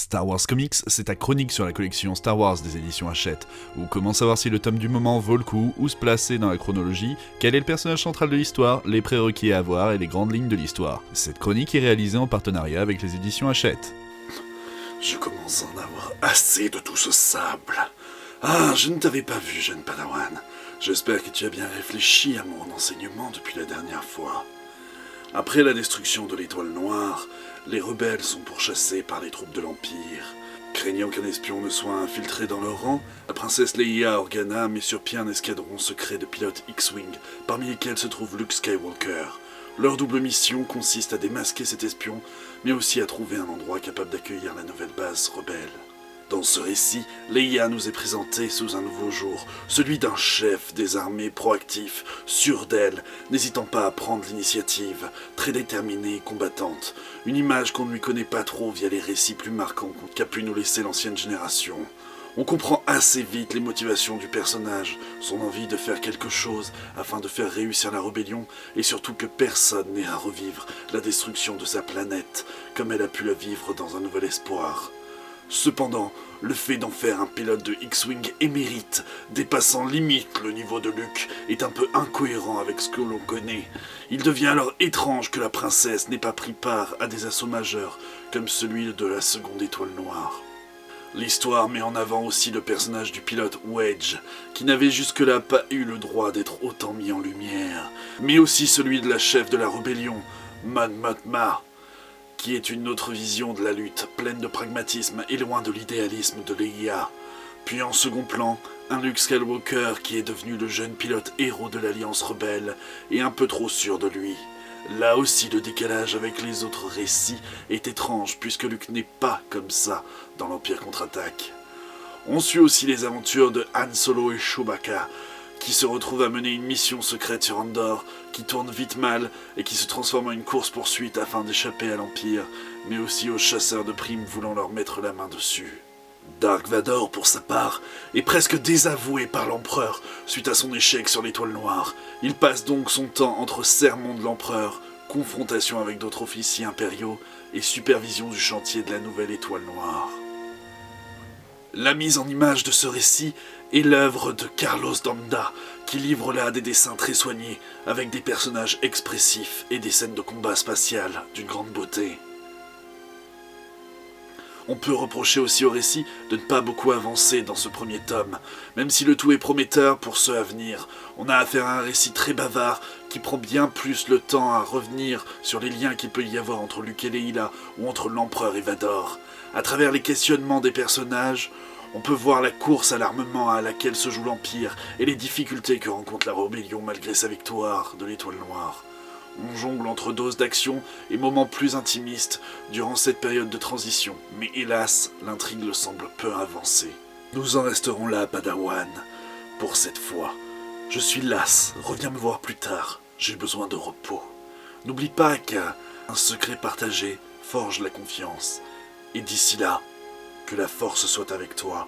Star Wars Comics, c'est ta chronique sur la collection Star Wars des éditions Hachette, ou comment savoir si le tome du moment vaut le coup, où se placer dans la chronologie, quel est le personnage central de l'histoire, les prérequis à avoir et les grandes lignes de l'histoire. Cette chronique est réalisée en partenariat avec les éditions Hachette. Je commence à en avoir assez de tout ce sable. Ah, je ne t'avais pas vu, jeune Padawan. J'espère que tu as bien réfléchi à mon enseignement depuis la dernière fois. Après la destruction de l'Étoile Noire, les rebelles sont pourchassés par les troupes de l'Empire. Craignant qu'un espion ne soit infiltré dans leur rang, la princesse Leia Organa met sur pied un escadron secret de pilotes X-Wing, parmi lesquels se trouve Luke Skywalker. Leur double mission consiste à démasquer cet espion, mais aussi à trouver un endroit capable d'accueillir la nouvelle base rebelle. Dans ce récit, Leia nous est présentée sous un nouveau jour, celui d'un chef des armées proactif, sûr d'elle, n'hésitant pas à prendre l'initiative, très déterminée et combattante. Une image qu'on ne lui connaît pas trop via les récits plus marquants qu'a pu nous laisser l'ancienne génération. On comprend assez vite les motivations du personnage, son envie de faire quelque chose afin de faire réussir la rébellion, et surtout que personne n'ait à revivre la destruction de sa planète, comme elle a pu la vivre dans Un Nouvel Espoir. Cependant, le fait d'en faire un pilote de X-Wing émérite, dépassant limite le niveau de Luke, est un peu incohérent avec ce que l'on connaît. Il devient alors étrange que la princesse n'ait pas pris part à des assauts majeurs, comme celui de la seconde Étoile Noire. L'histoire met en avant aussi le personnage du pilote Wedge, qui n'avait jusque-là pas eu le droit d'être autant mis en lumière, mais aussi celui de la chef de la rébellion, Mon Mothma, qui est une autre vision de la lutte, pleine de pragmatisme et loin de l'idéalisme de Leia. Puis en second plan, un Luke Skywalker qui est devenu le jeune pilote héros de l'Alliance rebelle et un peu trop sûr de lui. Là aussi, le décalage avec les autres récits est étrange puisque Luke n'est pas comme ça dans l'Empire contre-attaque. On suit aussi les aventures de Han Solo et Chewbacca, qui se retrouvent à mener une mission secrète sur Andorre, qui tourne vite mal et qui se transforme en une course-poursuite afin d'échapper à l'Empire, mais aussi aux chasseurs de primes voulant leur mettre la main dessus. Dark Vador, pour sa part, est presque désavoué par l'Empereur suite à son échec sur l'Étoile Noire. Il passe donc son temps entre sermons de l'Empereur, confrontation avec d'autres officiers impériaux et supervision du chantier de la nouvelle Étoile Noire. La mise en image de ce récit est l'œuvre de Carlos Danda, qui livre là des dessins très soignés, avec des personnages expressifs et des scènes de combat spatial d'une grande beauté. On peut reprocher aussi au récit de ne pas beaucoup avancer dans ce premier tome. Même si le tout est prometteur pour ceux à venir, on a affaire à un récit très bavard qui prend bien plus le temps à revenir sur les liens qu'il peut y avoir entre Luke et Leila ou entre l'Empereur et Vador. À travers les questionnements des personnages, on peut voir la course à l'armement à laquelle se joue l'Empire et les difficultés que rencontre la rébellion malgré sa victoire de l'Étoile Noire. On jongle entre doses d'action et moments plus intimistes durant cette période de transition, mais hélas, l'intrigue semble peu avancée. Nous en resterons là, Padawan, pour cette fois. Je suis las, reviens me voir plus tard, j'ai besoin de repos. N'oublie pas qu'un secret partagé forge la confiance, et d'ici là, que la force soit avec toi.